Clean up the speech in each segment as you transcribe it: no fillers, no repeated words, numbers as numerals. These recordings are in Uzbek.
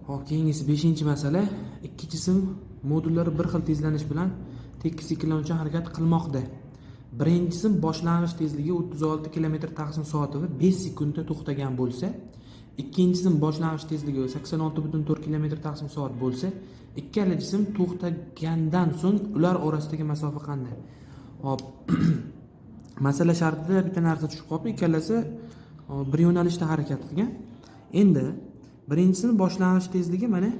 Hop, keyingisi 5-masala. Ikki jism modullari bir xil tezlanish bilan tekis ikkilanuvchan harakat qilmoqda. Birinchi jism boshlang'ich tezligi 36 km/soat va 5 sekundda to'xtagan bo'lsa, ikkinchi jism boshlang'ich tezligi 86,4 km/soat bo'lsa, ikkala jism to'xtagandan so'ng ular orasidagi masofa qanday? Hop. Masala shartida bitta narsa tushib qoldi. Ikkalasi bir yo'nalishda harakat qilgan. Endi birinchisining boshlang'ich tezligi mana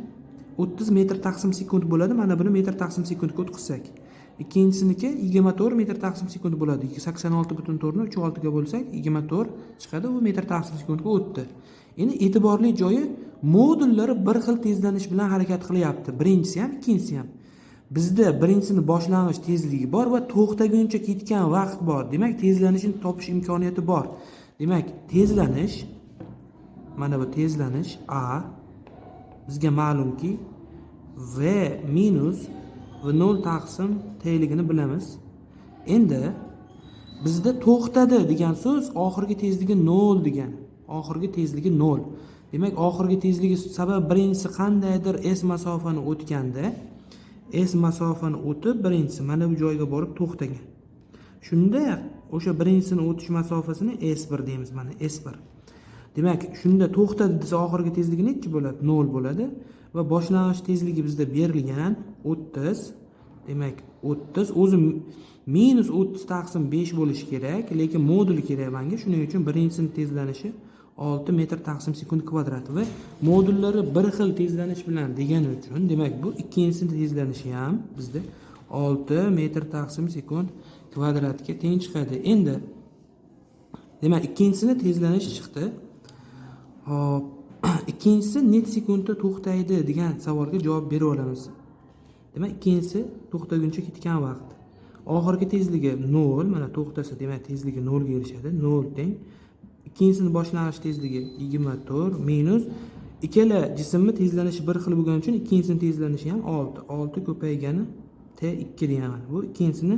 30 metr/sekund bo'ladi. Mana buni metr/sekundga o'tkazsak, ikkinchisiniki 24 metr/sekund bo'ladi. 86,4 ni 3/6 ga bo'lsak 24 chiqadi. U metr/sekundga o'tdi. Endi e'tiborli joyi modullari bir xil tezlanish bilan harakat qilyapti. Birinchisi ham, ikkinchisi ham. Bizda birinchisining boshlang'ich tezligi bor va to'xtaguncha ketgan vaqt bor. Demak, tezlanishni topish imkoniyati bor. Demak, tezlanish, mana bu tezlanish A bizga ma'lumki v minus v0 taqsim t ligini bilamiz. Endi bizda to'xtadi degan so'z oxirgi tezligi 0 degan. Oxirgi tezligi 0. Demak, oxirgi tezligi sabab birinchisi qandaydir s masofani o'tganda, s masofani o'tib birinchisi mana bu joyga borib to'xtagan. Shunda o'sha birinchisining o'tish masofasini s1 deymiz, mana s1. Demak, shunda to'xtadi desa oxirgi tezligi necha bo'ladi? 0 bo'ladi va boshlang'ich tezligi bizda berilgan 30. Demak, 30 o'zi minus 30 taqsim 5 bo'lishi kerak, lekin modul kerak menga. Shuning uchun birinchisining tezlanishi 6 metr/sekund kvadrat va modullari bir xil tezlanish bilan degani uchun, demak, bu ikkinchisining tezlanishi ham bizda 6 metr/sekund kvadratga teng chiqadi. Endi demak, ikkinchisining tezlanishi chiqdi. Hop, ikkinchisi net sekundda to'xtaydi degan savolga javob bera olamiz. Demak, ikkinchisi to'xtaguncha ketgan vaqt. Oxirgi tezligi 0, mana to'xtasa, demak, tezligi 0 ga erishadi. 0 teng. Ikkinchisining boshlang'ich tezligi 24 minus ikkala jismning tezlanishi bir xil bo'lgani uchun ikkinchisining tezlanishi ham 6. 6 ko'paygani t2 deyman. Bu ikkinchisini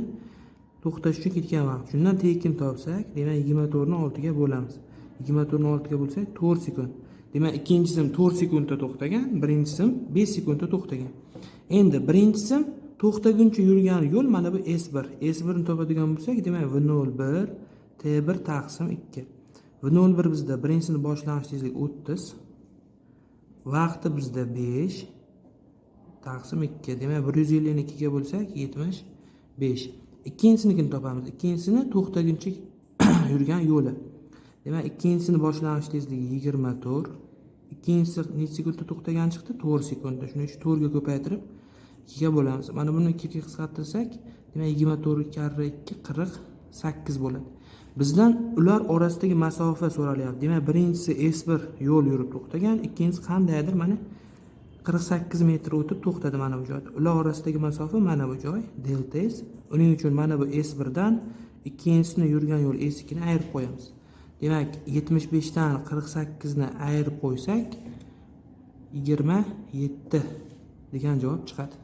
to'xtash uchun ketgan vaqt. Shundan t2 ni topsak, demak 24 ni 6 ga bo'lamiz. 24 ni 6 ga bo'lsak 4 sekund. Demak, ikkinchisi 4 sekundda to'xtagan, birinchisi 5 sekundda to'xtagan. Endi birinchisi to'xtaguncha yurgan yo'l mana bu s1. S1 ni topadigan bo'lsak, demak v01 t1 taqsim 2. v01 bizda birinchisining boshlang'ich tezligi 30. Vaqti bizda 5 taqsim 2. Demak, 150 ni 2 ga bo'lsak 75. Ikkinchisinikini topamiz. Ikkinchisini to'xtaguncha yurgan yo'li. Demak, ikkinchisini boshlang'ich tezligi 24. Ikkinchisi necha sekundda to'xtagan chiqdi? 4 sekundda. Shuning uchun 4 ga ko'paytirib 2 ga bo'lamiz. Mana buni 2 ga qisqartirsak, demak 24 karra 2 48 bo'ladi. Bizdan ular orasidagi masofa so'ralyapti. Demak, birinchisi S1 yo'l yurib to'xtagan, ikkinchisi qandaydir mana 48 metr o'tib to'xtadi mana bu joyda. Ular orasidagi masofa mana bu joy, delta S. Uning uchun mana bu S1 dan ikkinchisini yurgan yo'l S2 ni ayirib qo'yamiz. Demak, 75 dan 48 ni ayirib qo'ysak 27 degan javob chiqadi.